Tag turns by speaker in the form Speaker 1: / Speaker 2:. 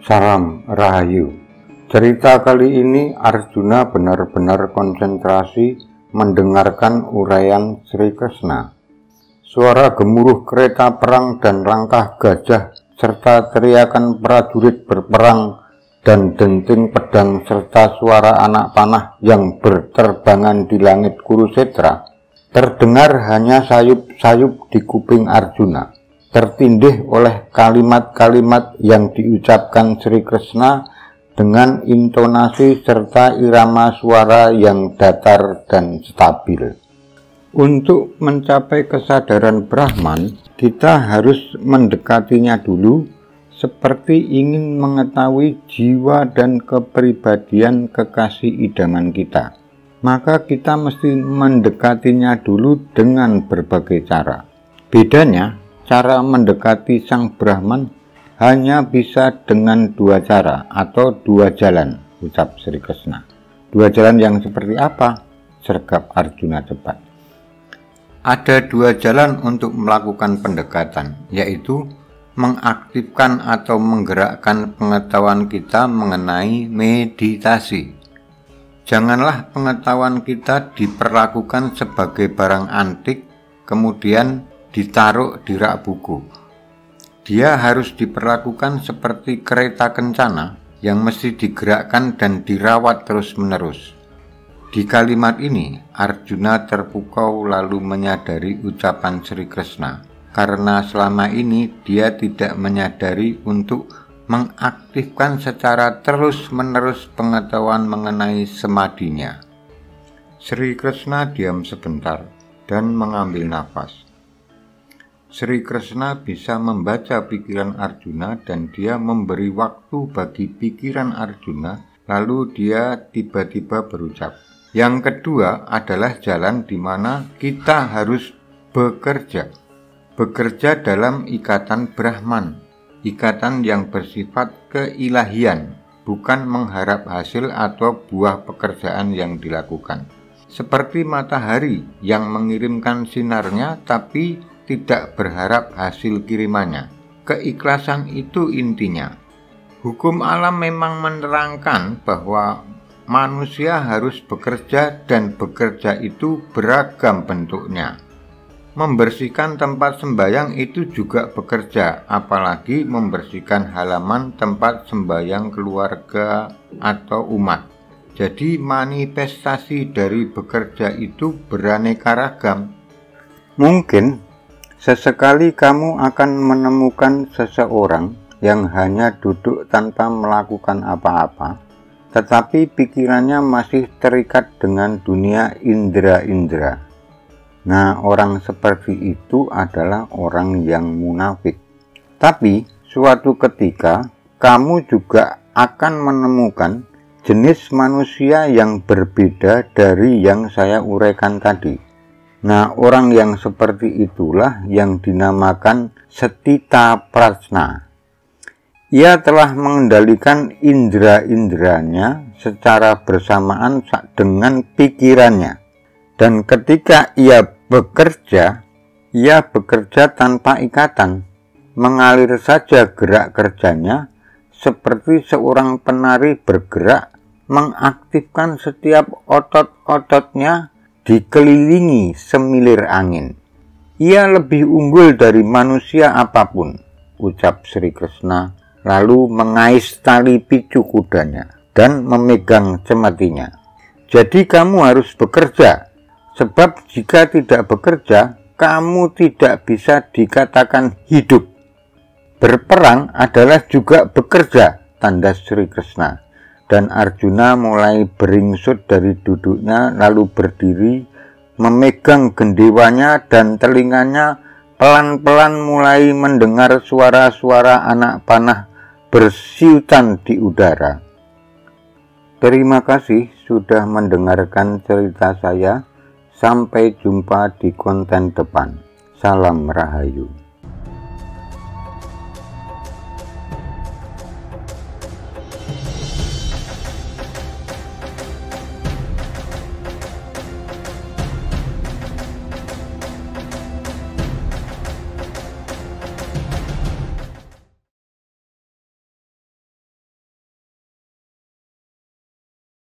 Speaker 1: Salam Rahayu. Cerita kali ini Arjuna benar-benar konsentrasi mendengarkan uraian Sri Krishna. Suara gemuruh kereta perang dan langkah gajah serta teriakan prajurit berperang dan denting pedang serta suara anak panah yang berterbangan di langit Kurusetra terdengar hanya sayup-sayup di kuping Arjuna. Tertindih oleh kalimat-kalimat yang diucapkan Sri Krishna dengan intonasi serta irama suara yang datar dan stabil. Untuk mencapai kesadaran Brahman, kita harus mendekatinya dulu seperti ingin mengetahui jiwa dan kepribadian kekasih idaman kita. Maka kita mesti mendekatinya dulu dengan berbagai cara. Bedanya, cara mendekati Sang Brahman hanya bisa dengan dua cara atau dua jalan, ucap Sri Krishna. Dua jalan yang seperti apa? Sergap Arjuna cepat. Ada dua jalan untuk melakukan pendekatan, yaitu mengaktifkan atau menggerakkan pengetahuan kita mengenai meditasi. Janganlah pengetahuan kita diperlakukan sebagai barang antik, kemudian ditaruh di rak buku. Dia harus diperlakukan seperti kereta kencana yang mesti digerakkan dan dirawat terus-menerus. Di kalimat ini, Arjuna terpukau lalu menyadari ucapan Sri Krishna, karena selama ini dia tidak menyadari untuk mengaktifkan secara terus-menerus pengetahuan mengenai semadinya. Sri Krishna diam sebentar dan mengambil nafas. Sri Krishna bisa membaca pikiran Arjuna dan dia memberi waktu bagi pikiran Arjuna, lalu dia tiba-tiba berucap. Yang kedua adalah jalan di mana kita harus bekerja. Bekerja dalam ikatan Brahman, ikatan yang bersifat keilahian, bukan mengharap hasil atau buah pekerjaan yang dilakukan. Seperti matahari yang mengirimkan sinarnya tapi tidak berharap hasil kirimannya. Keikhlasan itu intinya. Hukum alam memang menerangkan bahwa manusia harus bekerja dan bekerja itu beragam bentuknya. Membersihkan tempat sembahyang itu juga bekerja, apalagi membersihkan halaman tempat sembahyang keluarga atau umat. Jadi manifestasi dari bekerja itu beraneka ragam. Mungkin sesekali kamu akan menemukan seseorang yang hanya duduk tanpa melakukan apa-apa, tetapi pikirannya masih terikat dengan dunia indera-indera. Nah, orang seperti itu adalah orang yang munafik. Tapi, suatu ketika, kamu juga akan menemukan jenis manusia yang berbeda dari yang saya uraikan tadi. Nah, orang yang seperti itulah yang dinamakan Setita Prajna. Ia telah mengendalikan indera-inderanya secara bersamaan dengan pikirannya. Dan ketika ia bekerja tanpa ikatan, mengalir saja gerak kerjanya seperti seorang penari bergerak, mengaktifkan setiap otot-ototnya dikelilingi semilir angin. Ia lebih unggul dari manusia apapun, ucap Sri Krishna, lalu mengais tali picu kudanya dan memegang cemetinya. Jadi kamu harus bekerja, sebab jika tidak bekerja, kamu tidak bisa dikatakan hidup. Berperang adalah juga bekerja, tanda Sri Krishna. Dan Arjuna mulai beringsut dari duduknya lalu berdiri, memegang gendewanya dan telinganya pelan-pelan mulai mendengar suara-suara anak panah bersiutan di udara. Terima kasih sudah mendengarkan cerita saya. Sampai jumpa di konten depan. Salam Rahayu.